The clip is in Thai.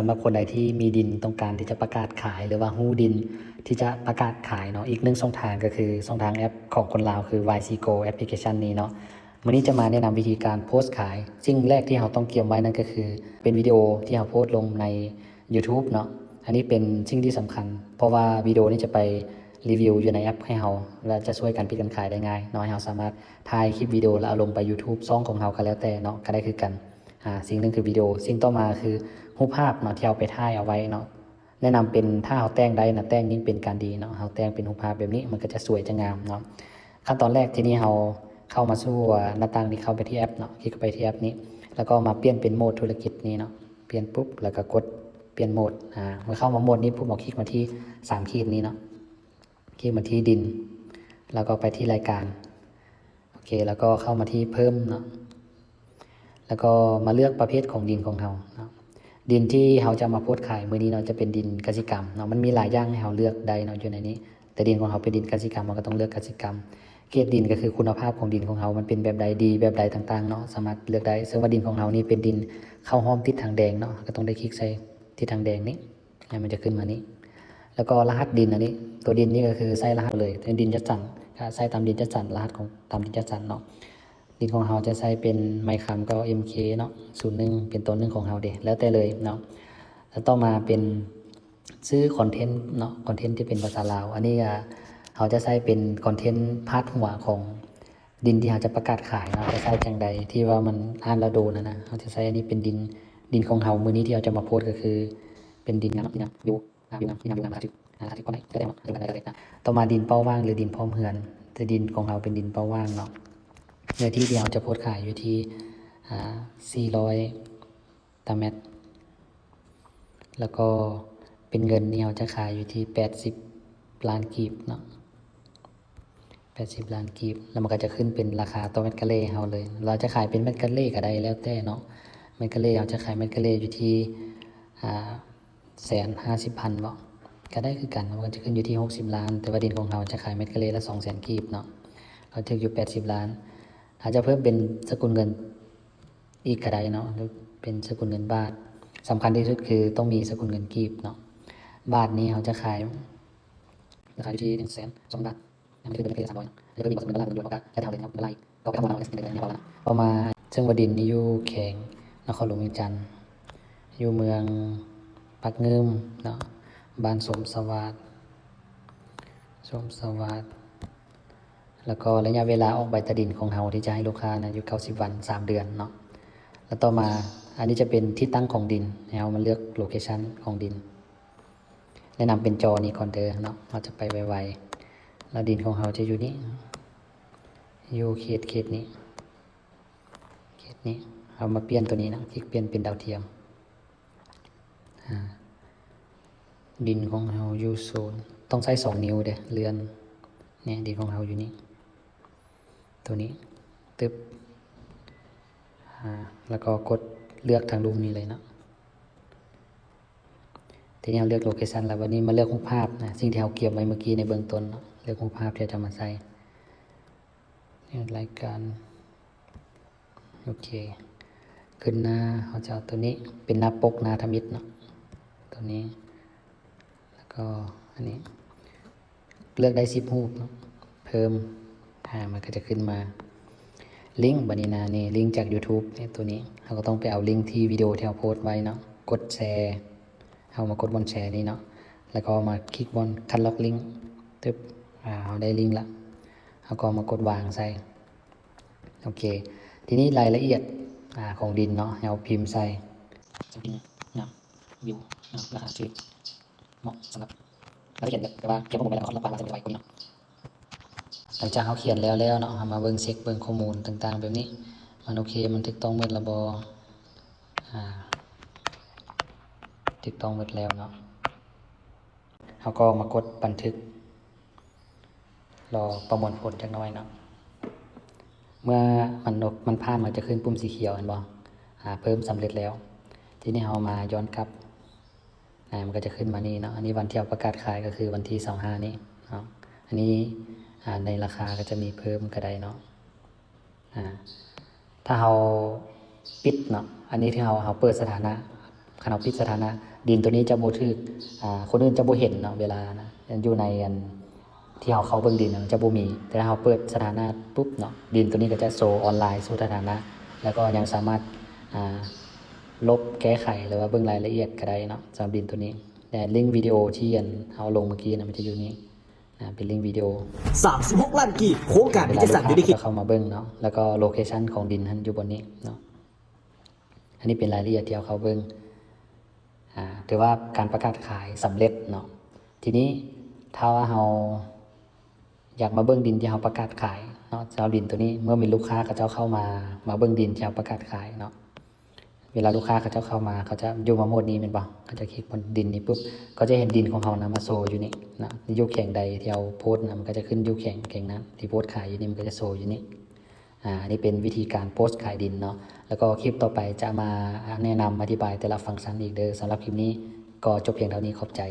ำหรับคนใดที่มีดินต้องการที่จะประกาศขายหรือว่าฮู้ดินที่จะประกาศขายเนาะอีกหนึ่งช่องทางก็คือช่องทางแอปของคนลาวคือ YCGO แอปพลิเคชันนี้เนาะวันนี้จะมาแนะนำวิธีการโพสต์ขายสิ่งแรกที่เราต้องเตรียมไว้นั่นก็คือเป็นวิดีโอที่เราโพสต์ลงใน YouTube เนาะอันนี้เป็นสิ่งที่สำคัญเพราะว่าวิดีโอนี้จะไปรีวิวอยู่ในแอปให้เราและจะช่วยกันพิจารณาขายได้ง่ายเนาะให้เราสามารถถ่ายคลิปวิดีโอแล้วเอาลงไป YouTube ช่องของเราก็แล้วแต่เนาะก็ได้คือกันสิ่งหนึ่งคือวิดีโอสิ่งต่อมาคือรูปภาพเนาะที่เอาไปถ่ายเอาไว้เนาะแนะนำเป็นถ้าเราแต่งได้นะแต่งยิ่งเป็นการดีเนาะเราแต่งเป็นรูปภาพแบบนี้มันก็จะสวยจะงามเนาะขั้นตอนแรกที่นี่เราเข้ามาสู่หน้าต่างนี้เข้าไปที่แอปเนาะคลิกเข้าไปที่แอปนี้แล้วก็มาเปลี่ยนเป็นโหมดธุรกิจนี้เนาะเปลี่ยนปุ๊บแล้วก็กดเปลี่ยนโหมดเมื่อเข้ามาโหมดนี้ปุ๊บเราคลิกมาที่3ขีดนี้เนาะคลิกมาที่ดินแล้วก็ไปที่รายการโอเคแล้วก็เข้ามาที่เพิ่มเนาะแล้วก็มาเลือกประเภทของดินของเราเนาะดินที่เราจะมาโพสต์ขายมื้อนี้เนาะจะเป็นดินกสิกรรมเนาะมันมีหลายอย่างให้เราเลือกได้เนาะอยู่ในนี้แต่ดินของเราเป็นดินกสิกรรมเราก็ต้องเลือกกสิกรรมเกรดดินก็คือคุณภาพของดินของเรามันเป็นแบบใดดีแบบใดต่างๆเนาะสามารถเลือกได้ซึ่งว่าดินของเรานี่เป็นดินข้าวหอมทิศทางแดงเนาะก็ต้องได้คลิกใส่ทิศทางแดงนี้มันจะขึ้นมานี้แล้วก็รหัสดินอันนี้ตัวดินนี่ก็คือใส่รหัสเลยเป็นดินจัดสรรใส่ตามดินจัดสรรรหัสของตามดินจัดสรรเนาะดินของเราจะใส่เป็นไมค์คำก็ MK เนาะ01เป็นต้นหนึ่งของเราเด้แล้วแต่เลยเนาะแล้วต่อมาเป็นซื้อคอนเทนต์เนาะคอนเทนต์ที่เป็นภาษาลาวอันนี้เขาจะใช้เป็นคอนเทนต์พาดหัวของดินที่เราจะประกาศขายเราจะใช้จังใดที่ว่ามันอ่านแล้วโดนนะเขาจะใช้อันนี้เป็นดินของเรามือนี้ที่เราจะมาโพสก็คือเป็นดินงามอยู่มาถึงก็ได้เลยนะต่อมาดินเป้าว่างหรือดินพร้อมเหือนแต่ดินของเราเป็นดินเป้าว่างเนาะเนื้อที่ที่เราจะโพสขายอยู่ที่400 ตารางเมตรแล้วก็เป็นเงินนี่เราจะขายอยู่ที่80 ล้านกีบเนาะ80 ล้านกีบแล้วมันก็จะขึ้นเป็นราคาต่อเม็ดกะเล่เราเลยเราจะขายเป็นเม็ดกะเล่ก็ได้แล้วแต่เนาะเม็ดกะเล่เราจะขายเม็ดกะเล่อยู่ที่150,000บ่ก็ได้คือกันมันก็จะขึ้นอยู่ที่60 ล้านแต่ว่าดินของเราจะขายเม็ดกะเล่ละ200,000กีบเนาะเราถึงอยู่80 ล้านอาจจะเพิ่มเป็นสกุลเงินอีกก็ได้เนาะหรือเป็นสกุลเงินบาทสำคัญที่สุดคือต้องมีสกุลเงินกีบเนาะบาทนี้เขาจะขายราคาอยู่ที่100,002 บาทมันคือเป็นเพล300แล้วก็มีสกุลเงินดอลลาร์อยู่ก็จะเท่าเลยนะครับอะไรก็ประมาณ100เนี่ยประมาณซึ่งวดินนี่อยู่แข็งนครหลวงเวียงจันทน์อยู่เมืองปักเงิมเนาะบ้านสมสวัสดิ์แล้วก็ระยะเวลาออกใบตะดินของเราที่จะให้ลูกค้านะอยู่90 วัน3 เดือนเนาะแล้วต่อมาอันนี้จะเป็นที่ตั้งของดินเรามาเลือกโลเคชันของดินแนะนำเป็นจอนี้ก่อนเด้อเนาะเราจะไปไวๆแล้วดินของเราจะอยู่นี่อยู่เขตนี้เอามาเปลี่ยนตัวนี้นะคลิกเปลี่ยนเป็นดาวเทียมดินของเราอยู่โซนต้องใช้2 นิ้วเด้อเลื่อนเนี่ยดินของเราอยู่นี่ตัวนี้ตึ๊บแล้วก็กดเลือกทางรูปนี้เลยเนาะทีนี้เราเลือกโลเคชันแล้ววันนี้มาเลือกรูปภาพนะสิ่งที่เราเก็บไว้เมื่อกี้ในเบื้องต้นเนาะเลือกรูปภาพที่จะมาใส่รายการโอเคขึ้นหน้าเขาจะเอาตัวนี้เป็นหน้าปกหน้าทมิตเนาะตัวนี้แล้วก็อันนี้เลือกได้10 รูปเนาะเพิ่มมันก็จะขึ้นมาลิงก์บันินานี่ลิงก์จาก YouTube เนี่ยตัวนี้เราก็ต้องไปเอาลิงก์ที่วิดีโอที่เราโพสต์ไว้เนาะกดแชร์เอามากดบนแชร์นี่เนาะแล้วก็มาคลิกบนคัดล็อกลิงก์ตึ๊บเราได้ลิงก์ละเราก็มากดวางใส่โอเคทีนี้รายละเอียดของดินเนาะเราพิมพ์ใส่ดินนะวิวนะราคาชื่อเหมาะสำหรับเราเขียนแต่ว่าเขียนข้อมูลไปแล้วขอรับความเราจะไปไว้คนเนาะหลังจากเขาเขียนแล้วเนาะมาเบิ่งเช็คเบิ่งข้อมูลต่างๆแบบนี้มันโอเคมันถูกต้องหมดระบถูกต้องหมดแล้วเนาะเขาก็มากดบันทึกรอประมวลผลจากน้อยเนาะเมื่อมันผ่านมันจะขึ้นปุ่มสีเขียวเห็นบ่เพิ่มสำเร็จแล้วทีนี้เรามาย้อนกลับมันก็จะขึ้นมานี่เนาะอันนี้วันที่เราประกาศขายก็คือวันที่25นี้เนาะอันนี้ในราคาก็จะมีเพิ่มก็ได้เนาะถ้าเราปิดเนาะอันนี้ที่เราเปิดสถานะ คันเราปิดสถานะดินตัวนี้จะบ่ถูกคนอื่นจะบ่เห็นเนาะเวลานะอยู่ในอันที่เราเข้าเบิ่งดินมันจะบ่มีแต่ถ้าเราเปิดสถานะปุ๊บเนาะดินตัวนี้ก็จะโชว์ออนไลน์สู่สถานะแล้วก็ยังสามารถลบแก้ไขหรือว่าเบิ่งรายละเอียดก็ได้เนาะสำหรับดินตัวนี้แต่ลิงก์วิดีโอที่เอาลงเมื่อกี้นะมันจะอยู่นี่เป็นลิงก์วิดีโอ36 ล้านกีบโครงการที่จะสั่งอยู่ในคลิปเข้ามาเบิ่งเนาะแล้วก็โลเคชั่นของดินนั้นอยู่บนนี้เนาะอันนี้เป็นรายละเอียดที่เอาเข้าเบิ่งถือว่าการประกาศขายสำเร็จเนาะทีนี้ถ้าว่าเราอยากมาเบิ่งดินที่เราประกาศขายเนาะเจ้าดินตัวนี้เมื่อมีลูกค้าเขาเจ้าเข้ามาเบิ่งดินที่เราประกาศขายเนาะเวลาลูกค้าเขาเจ้าเข้ามาเขาจะอยู่มาโหมดนี้เป็นบ่เขาจะคลิกบนดินนี้ปุ๊บก็จะเห็นดินของเขานะมาโชว์อยู่นี่นะอยู่แข่งใดที่เราโพสต์นะมันก็จะขึ้นอยู่แข่งนั้นที่โพสต์ขายอยู่นี่มันก็จะโชว์อยู่นี่อันนี้เป็นวิธีการโพสต์ขายดินเนาะแล้วก็คลิปต่อไปจะมาแนะนำอธิบายแต่ละฟังก์ชันอีกเด้อสำหรับคลิปนี้ก็จบเพียงเท่านี้ขอบใจ